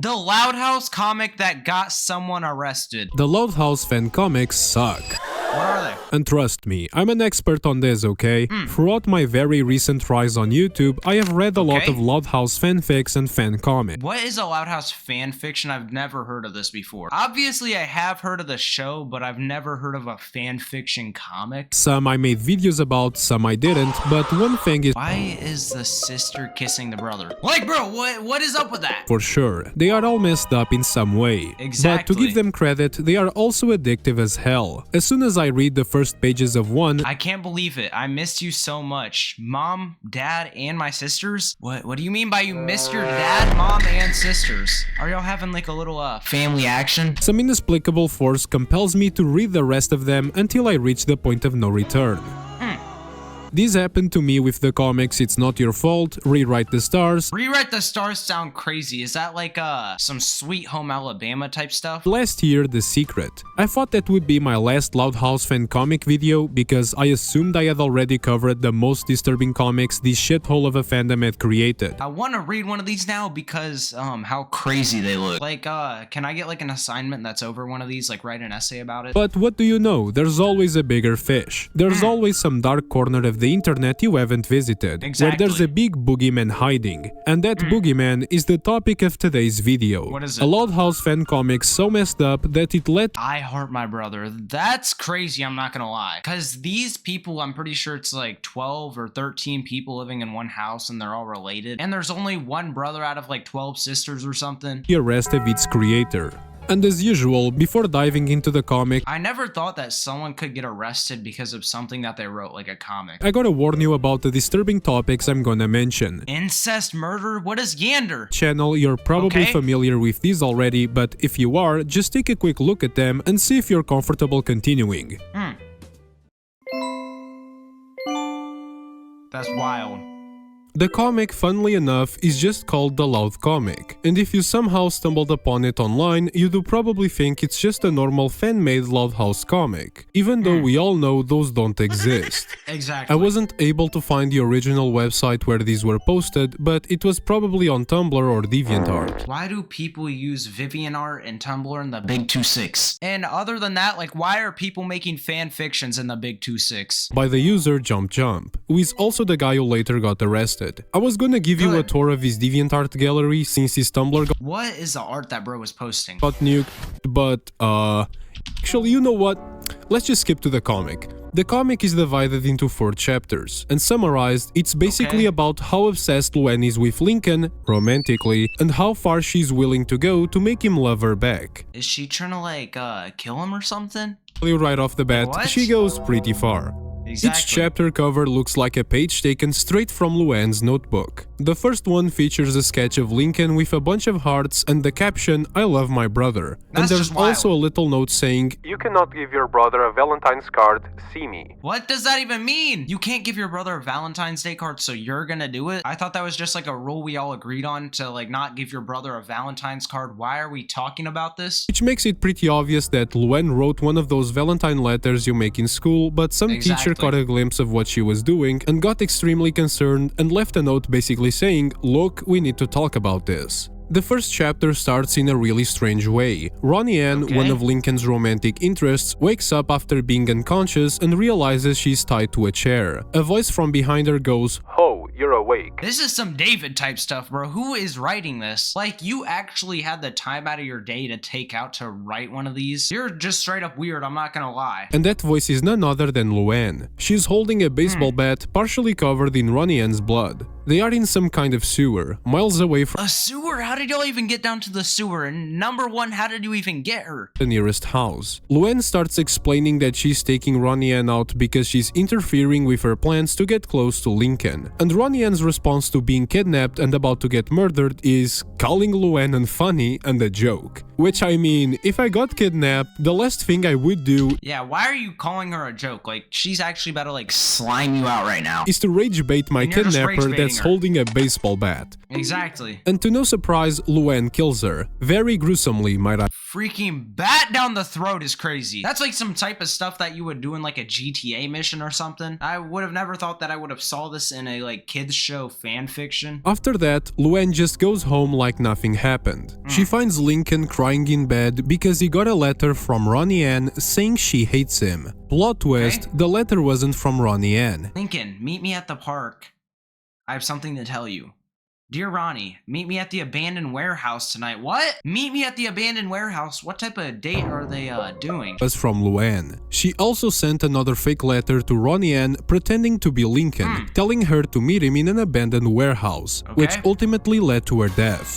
The Loud House comic that got someone arrested. The Loud House fan comics suck. What are they? And trust me, I'm an expert on this, okay? Throughout my very recent rise on YouTube, I have read a lot of Loud House fanfics and fan comics. What is a Loud House fan fiction? I've never heard of this before. Obviously, I have heard of the show, but I've never heard of a fan fiction comic. Some I made videos about, some I didn't, but one thing is Why is the sister kissing the brother? Like, bro, what is up with that? for sure, they are all messed up in some way. Exactly. But to give them credit, they are also addictive as hell. As soon as I read the first pages of one, I can't believe it. I missed you so much. Mom, dad, and my sisters? What do you mean by you missed your dad, mom, and sisters? Are y'all having like a little family action? some inexplicable force compels me to read the rest of them until I reach the point of no return. This happened to me with the comics It's Not Your Fault, Rewrite the Stars. Rewrite the Stars sound crazy. Is that like some Sweet Home Alabama type stuff? Last year, The Secret. I thought that would be my last Loud House fan comic video because I assumed I had already covered the most disturbing comics this shithole of a fandom had created. I want to read one of these now because how crazy they look. Like can I get like an assignment that's over one of these, like write an essay about it? But what do you know? There's always a bigger fish. There's always some dark corner of the internet you haven't visited, where there's a big boogeyman hiding. And that boogeyman is the topic of today's video. What is it? A Loud House fan comic so messed up that it let I Heart My Brother. That's crazy, I'm not gonna lie. Because these people, I'm pretty sure it's like 12 or 13 people living in one house and they're all related. And there's only one brother out of like 12 sisters or something. the arrest of its creator. And as usual, before diving into the comic, I never thought that someone could get arrested because of something that they wrote, like a comic. I gotta warn you about the disturbing topics I'm gonna mention. Incest, murder, what is Yander? Channel, you're probably Okay. familiar with these already, but if you are, just take a quick look at them and see if you're comfortable continuing. That's wild. The comic, funnily enough, is just called The Loud Comic, and if you somehow stumbled upon it online, you do probably think it's just a normal fan-made Loud House comic, even though we all know those don't exist. Exactly. I wasn't able to find the original website where these were posted, but it was probably on Tumblr or DeviantArt. Why do people use VivianArt and Tumblr in the Big 2.6? And other than that, like, why are people making fan fictions in the Big 2.6? By the user Jump Jump, who is also the guy who later got arrested. I was gonna give you a Good. tour of his DeviantArt gallery since his Tumblr What is the art that bro was posting? got nuked, but actually, you know what? Let's just skip to the comic. The comic is divided into 4 chapters, and summarized, it's basically Okay. about how obsessed Luann is with Lincoln, romantically, and how far she's willing to go to make him love her back. Is she trying to like kill him or something? Right off the bat, What? she goes pretty far. Exactly. Each chapter cover looks like a page taken straight from Luann's notebook. The first one features a sketch of Lincoln with a bunch of hearts and the caption, "I love my brother." That's and there's just wild. also a little note saying, "You cannot give your brother a Valentine's card, see me." What does that even mean? You can't give your brother a Valentine's Day card, so you're gonna do it? I thought that was just like a rule we all agreed on to like not give your brother a Valentine's card. Why are we talking about this? Which makes it pretty obvious that Luann wrote one of those Valentine letters you make in school, but some teacher Exactly. caught a glimpse of what she was doing and got extremely concerned and left a note basically saying, "Look, we need to talk about this." The first chapter starts in a really strange way. Ronnie Ann, Okay. one of Lincoln's romantic interests, wakes up after being unconscious and realizes she's tied to a chair. A voice from behind her goes, "Ho, you're awake." This is some David type stuff, bro. Who is writing this? Like, you actually had the time out of your day to take out to write one of these? You're just straight up weird, I'm not gonna lie. And that voice is none other than Luann. She's holding a baseball bat partially covered in Ronnie Ann's blood. They are in some kind of sewer, miles away from A sewer? How did y'all even get down to the sewer? And number one, how did you even get her? the nearest house. Luann starts explaining that she's taking Ronnie Ann out because she's interfering with her plans to get close to Lincoln. And Ronnie Ann's response to being kidnapped and about to get murdered is calling Luann unfunny and a joke. Which, I mean, if I got kidnapped, the last thing I would do Yeah, why are you calling her a joke? Like, she's actually about to like slime you out right now. is to rage bait my And you're just kidnapper rage baiting that's her. holding a baseball bat. Exactly. And to no surprise, Luann kills her. Very gruesomely, might I. Freaking bat down the throat is crazy. That's like some type of stuff that you would do in like a GTA mission or something. I would have never thought that I would have saw this in a like kids show show fan fiction. After that, Luann just goes home like nothing happened. She finds Lincoln crying in bed because he got a letter from Ronnie Ann saying she hates him. Plot twist, the letter wasn't from Ronnie Ann. Lincoln, meet me at the park. I have something to tell you. Dear Ronnie, meet me at the abandoned warehouse tonight. What? Meet me at the abandoned warehouse? What type of date are they doing? Was from Luann. She also sent another fake letter to Ronnie Ann pretending to be Lincoln, telling her to meet him in an abandoned warehouse, which ultimately led to her death.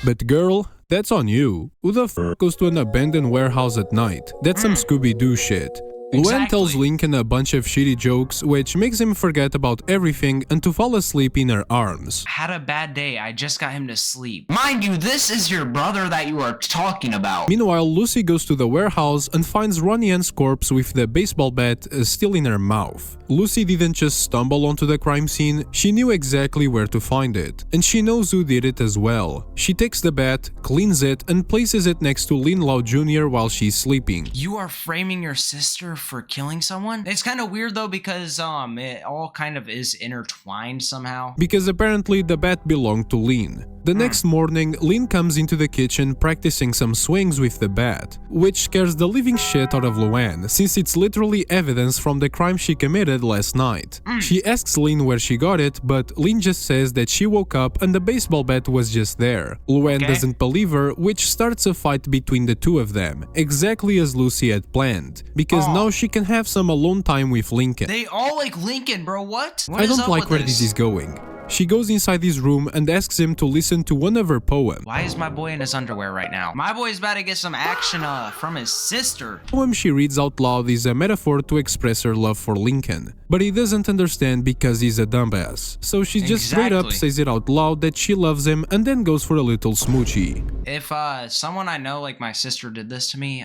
But girl, that's on you. Who the f goes to an abandoned warehouse at night? That's some Scooby-Doo shit. Luann tells Lincoln a bunch of shitty jokes, which makes him forget about everything and to fall asleep in her arms. Had a bad day, I just got him to sleep. Mind you, this is your brother that you are talking about. Meanwhile, Lucy goes to the warehouse and finds Ronnie Ann's corpse with the baseball bat still in her mouth. Lucy didn't just stumble onto the crime scene, she knew exactly where to find it. And she knows who did it as well. She takes the bat, cleans it, and places it next to Lynn Lau Jr. while she's sleeping. You are framing your sister for killing someone? It's kind of weird though because it all kind of is intertwined somehow. Because apparently the bat belonged to Lynn. The next morning, Lynn comes into the kitchen practicing some swings with the bat, which scares the living shit out of Luann, since it's literally evidence from the crime she committed last night. She asks Lynn where she got it, but Lynn just says that she woke up and the baseball bat was just there. Luann doesn't believe her, which starts a fight between the two of them, exactly as Lucy had planned, because now she can have some alone time with Lincoln. They all like Lincoln, bro. What I don't like where this is going. She goes inside his room and asks him to listen to one of her poems. Why is my boy in his underwear right now? My boy's about to get some action from his sister. The poem she reads out loud is a metaphor to express her love for Lincoln, but he doesn't understand because he's a dumbass. So she just straight up says it out loud that she loves him and then goes for a little smoochie. If someone I know, like my sister, did this to me,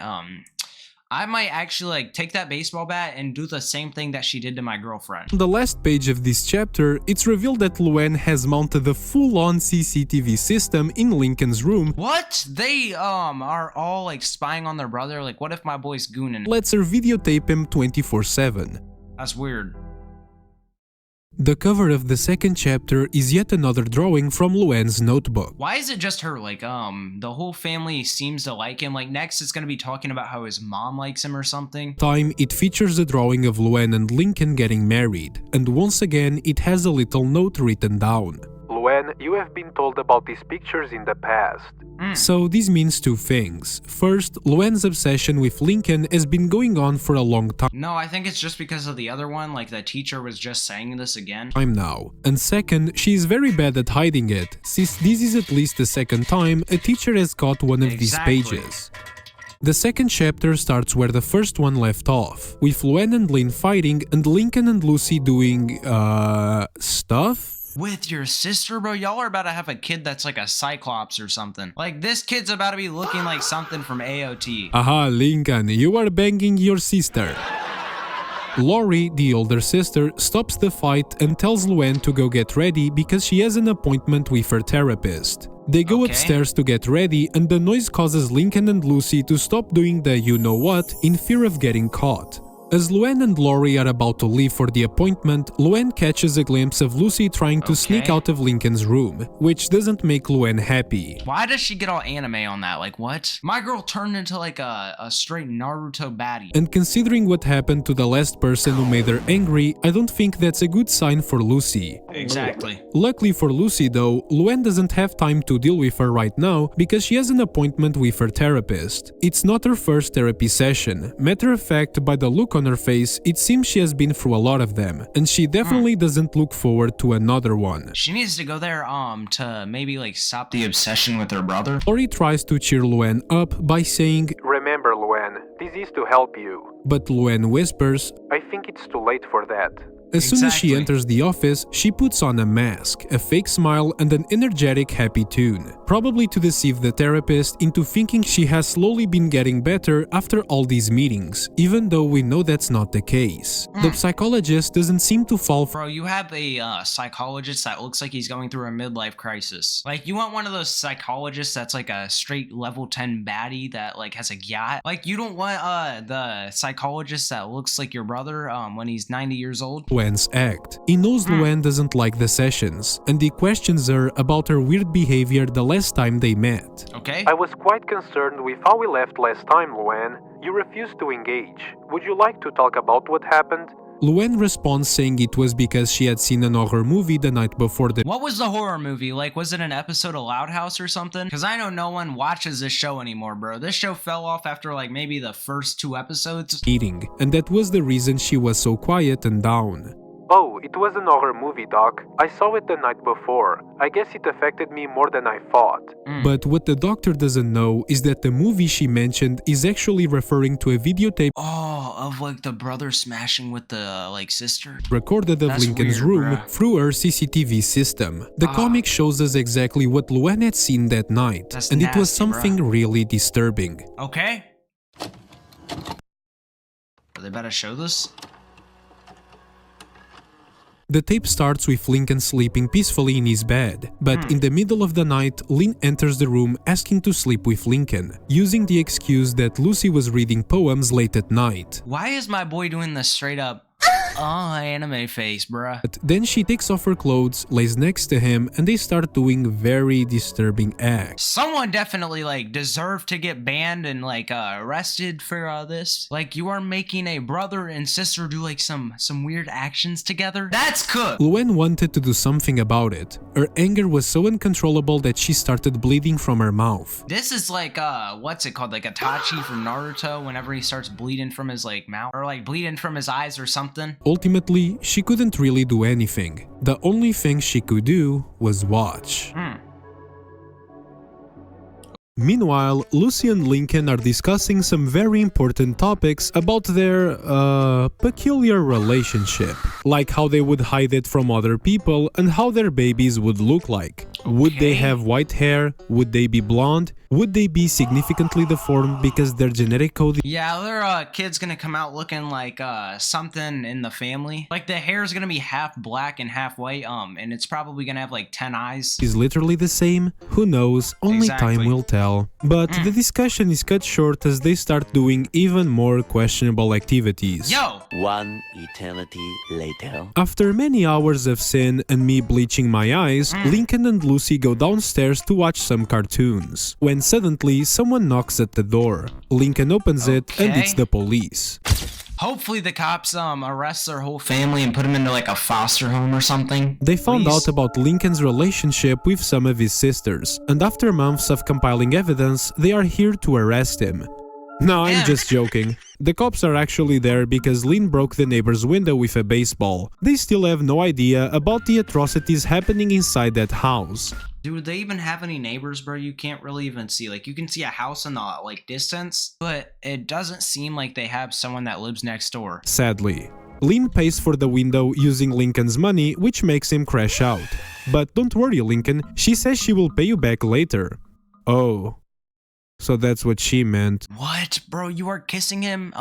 I might actually take that baseball bat and do the same thing that she did to my girlfriend. On the last page of this chapter, it's revealed that Luann has mounted a full-on CCTV system in Lincoln's room. What? They are all spying on their brother? Like, what if my boy's gooning? Lets her videotape him 24/7. That's weird. The cover of the second chapter is yet another drawing from Luann's notebook. Why is it just her? The whole family seems to like him. Next it's gonna be talking about how his mom likes him or something. It features a drawing of Luann and Lincoln getting married, and once again it has a little note written down. Luann, you have been told about these pictures in the past. So this means two things. First, Luann's obsession with Lincoln has been going on for a long time. No, I think it's just because of the other one, the teacher was just saying this again. Now. And second, she is very bad at hiding it, since this is at least the second time a teacher has caught one of these pages. The second chapter starts where the first one left off, with Luann and Lynn fighting and Lincoln and Lucy doing, stuff? With your sister, bro? Y'all are about to have a kid that's like a cyclops or something. This kid's about to be looking like something from AOT. Aha, Lincoln, you are banging your sister. Lori, the older sister, stops the fight and tells Luann to go get ready because she has an appointment with her therapist. They go upstairs to get ready and the noise causes Lincoln and Lucy to stop doing the you-know-what in fear of getting caught. As Luann and Lori are about to leave for the appointment, Luann catches a glimpse of Lucy trying to sneak out of Lincoln's room, which doesn't make Luann happy. Why does she get all anime on that? What? My girl turned into a straight Naruto baddie. And considering what happened to the last person who made her angry, I don't think that's a good sign for Lucy. Exactly. Luckily for Lucy though, Luann doesn't have time to deal with her right now because she has an appointment with her therapist. It's not her first therapy session. Matter of fact, by the look on her face, it seems she has been through a lot of them, and she definitely doesn't look forward to another one. She needs to go there to maybe stop the obsession with her brother. Lori tries to cheer Luann up by saying, "Remember, Luann, this is to help you." But Luann whispers, "I think it's too late for that." As soon as she enters the office, she puts on a mask, a fake smile, and an energetic happy tune, probably to deceive the therapist into thinking she has slowly been getting better after all these meetings, even though we know that's not the case. The psychologist doesn't seem to fall for— Bro, you have a psychologist that looks like he's going through a midlife crisis. You want one of those psychologists that's a straight level 10 baddie that has a yacht? You don't want the psychologist that looks like your brother when he's 90 years old? Luann's act. He knows Luann doesn't like the sessions, and he questions her about her weird behavior the last time they met. Okay. I was quite concerned with how we left last time, Luann. You refused to engage. Would you like to talk about what happened? Luann responds saying it was because she had seen an horror movie the night before the What was the horror movie? Like, was it an episode of Loud House or something? Because I know no one watches this show anymore, bro. This show fell off after like maybe the first 2 episodes. meeting, and that was the reason she was so quiet and down. Oh, it was an horror movie, Doc. I saw it the night before. I guess it affected me more than I thought. But what the doctor doesn't know is that the movie she mentioned is actually referring to a videotape Oh, of like the brother smashing with the like sister. recorded of That's Lincoln's weird, room bruh. through her CCTV system. The comic shows us exactly what Luann had seen that night, That's and it was nasty, something really disturbing. Okay. They better show this. The tape starts with Lincoln sleeping peacefully in his bed, but in the middle of the night, Lynn enters the room asking to sleep with Lincoln, using the excuse that Lucy was reading poems late at night. Why is my boy doing this straight up anime face, bruh? But then she takes off her clothes, lays next to him, and they start doing very disturbing acts. Someone definitely like deserved to get banned and like arrested for this. Like, you are making a brother and sister do like some weird actions together. That's cooked. Luann wanted to do something about it. Her anger was so uncontrollable that she started bleeding from her mouth. This is like what's it called? Like Itachi from Naruto whenever he starts bleeding from his like mouth or like bleeding from his eyes or something. Ultimately, she couldn't really do anything. The only thing she could do was watch. Meanwhile, Lucy and Lincoln are discussing some very important topics about their, peculiar relationship. Like how they would hide it from other people and how their babies would look like. Would they Okay. have white hair? Would they be blonde? Would they be significantly deformed because their genetic code Yeah, their kid's gonna come out looking like something in the family. Like the hair is gonna be half black and half white, and it's probably gonna have like 10 eyes. is literally the same? Who knows? Only time Exactly. will tell. But the discussion is cut short as they start doing even more questionable activities. Yo! One eternity later. After many hours of sin and me bleaching my eyes, Lincoln and Lucy go downstairs to watch some cartoons. When suddenly someone knocks at the door. Lincoln opens it and Okay. it's the police. Hopefully the cops arrest their whole family and put them into like a foster home or something. They found Please. out about Lincoln's relationship with some of his sisters, and after months of compiling evidence, they are here to arrest him. No, I'm Yeah. just joking. The cops are actually there because Lynn broke the neighbor's window with a baseball. They still have no idea about the atrocities happening inside that house. Dude, they even have any neighbors, bro? You can't really even see. Like, you can see a house in the like distance, but it doesn't seem like they have someone that lives next door. Sadly. Lynn pays for the window using Lincoln's money, which makes him crash out. But don't worry, Lincoln, she says she will pay you back later. Oh. So that's what she meant. What, bro? You are kissing him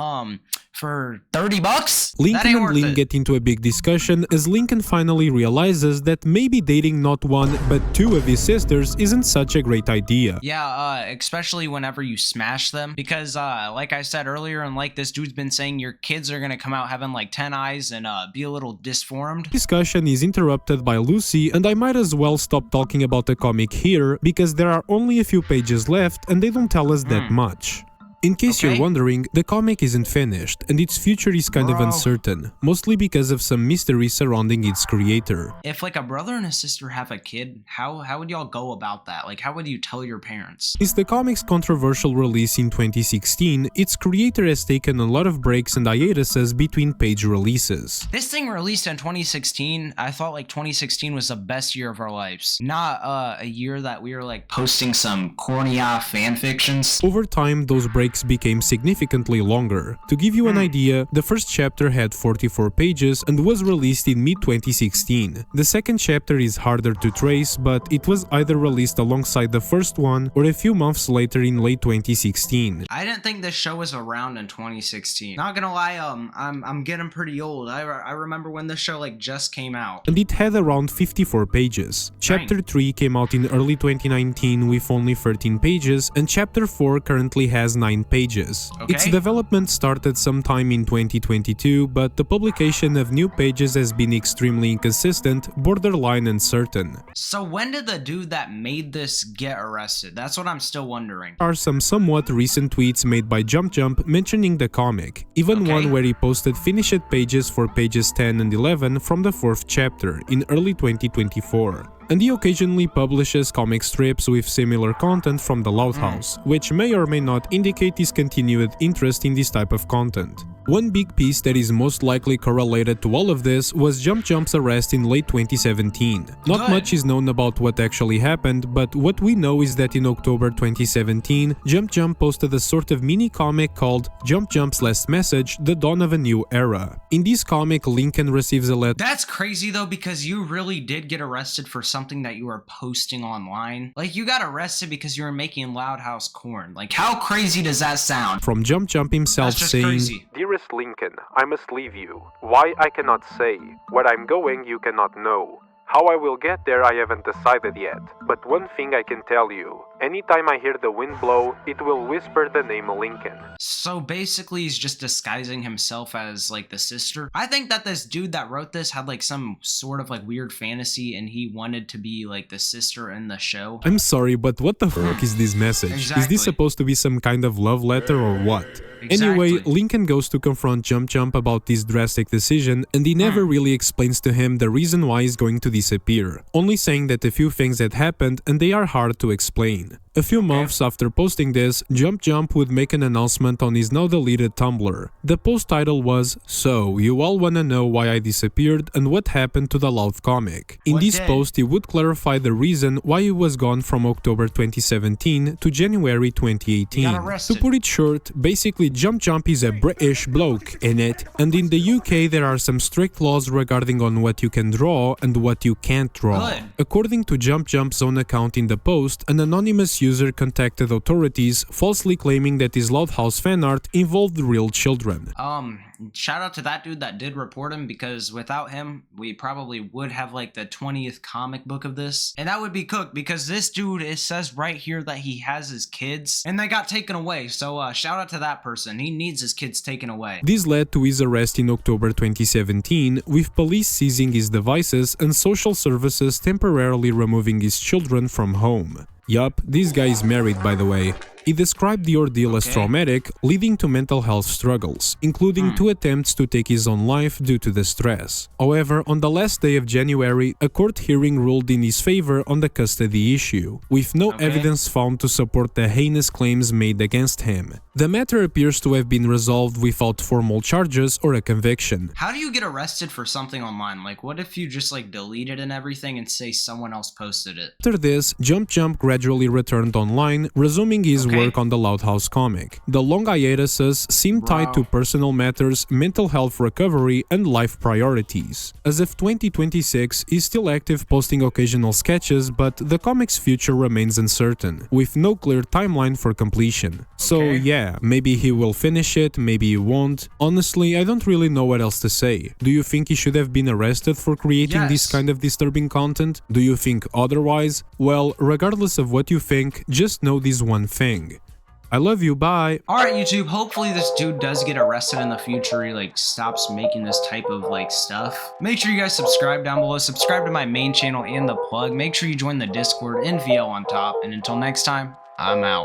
for $30? That Lincoln ain't and worth Lynn it. get into a big discussion as Lincoln finally realizes that maybe dating not one but 2 of his sisters isn't such a great idea. Yeah, especially whenever you smash them. Because, like I said earlier, and like this dude's been saying, your kids are gonna come out having like 10 eyes and be a little disformed. Discussion is interrupted by Lucy, and I might as well stop talking about the comic here because there are only a few pages left and they don't tell us that much. In case Okay. you're wondering, the comic isn't finished, and its future is kind of Bro. uncertain, mostly because of some mystery surrounding its creator. If like a brother and a sister have a kid, how would y'all go about that? Like, how would you tell your parents? Since the comic's controversial release in 2016, its creator has taken a lot of breaks and hiatuses between page releases. This thing released in 2016. I thought like 2016 was the best year of our lives, not a year that we were like posting some corny fan fictions. Over time, those breaks became significantly longer. To give you an idea, the first chapter had 44 pages and was released in mid-2016. The second chapter is harder to trace, but it was either released alongside the first one or a few months later in late 2016. I didn't think this show was around in 2016. Not gonna lie, I'm getting pretty old. I remember when this show like just came out. And it had around 54 pages. Chapter 3 came out in early 2019 with only 13 pages, and Chapter 4 currently has 9 9 pages. Okay. Its development started sometime in 2022, but the publication of new pages has been extremely inconsistent, borderline uncertain. So when did the dude that made this get arrested? That's what I'm still wondering. There are some somewhat recent tweets made by Jump Jump mentioning the comic, even Okay. one where he posted finished pages for pages 10 and 11 from the 4th chapter in early 2024. And he occasionally publishes comic strips with similar content from the Loud House, which may or may not indicate his continued interest in this type of content. One big piece that is most likely correlated to all of this was Jump Jump's arrest in late 2017. Not Good. much is known about what actually happened, but what we know is that in October 2017, Jump Jump posted a sort of mini-comic called Jump Jump's Last Message, The Dawn of a New Era. In this comic, Lincoln receives a letter. That's crazy though, because you really did get arrested for something that you were posting online. Like, you got arrested because you were making Loud House corn. Like, how crazy does that sound? From Jump Jump himself That's just saying, crazy. Dearest Lincoln, I must leave you. Why I cannot say. Where I'm going you cannot know. How I will get there I haven't decided yet. But one thing I can tell you. Anytime I hear the wind blow, it will whisper the name Lincoln. So basically he's just disguising himself as like the sister. I think that this dude that wrote this had like some sort of like weird fantasy and he wanted to be like the sister in the show. I'm sorry, but what the fuck is this message? Is Exactly. this supposed to be some kind of love letter or what? Exactly. Anyway, Lincoln goes to confront Jump Jump about this drastic decision, and he never really explains to him the reason why he's going to disappear, only saying that a few things had happened and they are hard to explain. A few months after posting this, Jump Jump would make an announcement on his now deleted Tumblr. The post title was, "So, you all wanna know why I disappeared and what happened to the Loud comic." In What this did? post, he would clarify the reason why he was gone from October 2017 to January 2018. He got To arrested. put it short, basically Jump Jump is a British bloke in it, and in the UK there are some strict laws regarding on what you can draw and what you can't draw. Good. According to Jump Jump's own account in the post, an anonymous user contacted authorities, falsely claiming that his Loud House fan art involved real children. Shout out to that dude that did report him, because without him, we probably would have like the 20th comic book of this. And that would be cooked, because this dude, it says right here that he has his kids and they got taken away. So shout out to that person. He needs his kids taken away. This led to his arrest in October 2017, with police seizing his devices and social services temporarily removing his children from home. Yup, this guy is married, by the way. He described the ordeal as Okay. traumatic, leading to mental health struggles, including 2 attempts to take his own life due to the stress. However, on the last day of January, a court hearing ruled in his favor on the custody issue, with no Okay. evidence found to support the heinous claims made against him. The matter appears to have been resolved without formal charges or a conviction. How do you get arrested for something online? Like, what if you just like delete it and everything and say someone else posted it? After this, Jump Jump gradually returned online, resuming his Okay. work on the Loud House comic. The long hiatuses seem tied to Wow. personal matters, mental health recovery, and life priorities. As of 2026, he's still active, posting occasional sketches, but the comic's future remains uncertain, with no clear timeline for completion. So Okay. yeah, maybe he will finish it, maybe he won't. Honestly, I don't really know what else to say. Do you think he should have been arrested for creating this Yes. kind of disturbing content? Do you think otherwise? Well, regardless of what you think, just know this one thing. I love you, bye! Alright, YouTube, hopefully this dude does get arrested in the future. He like stops making this type of like stuff. Make sure you guys subscribe down below. Subscribe to my main channel and the plug. Make sure you join the Discord and VL on top. And until next time, I'm out.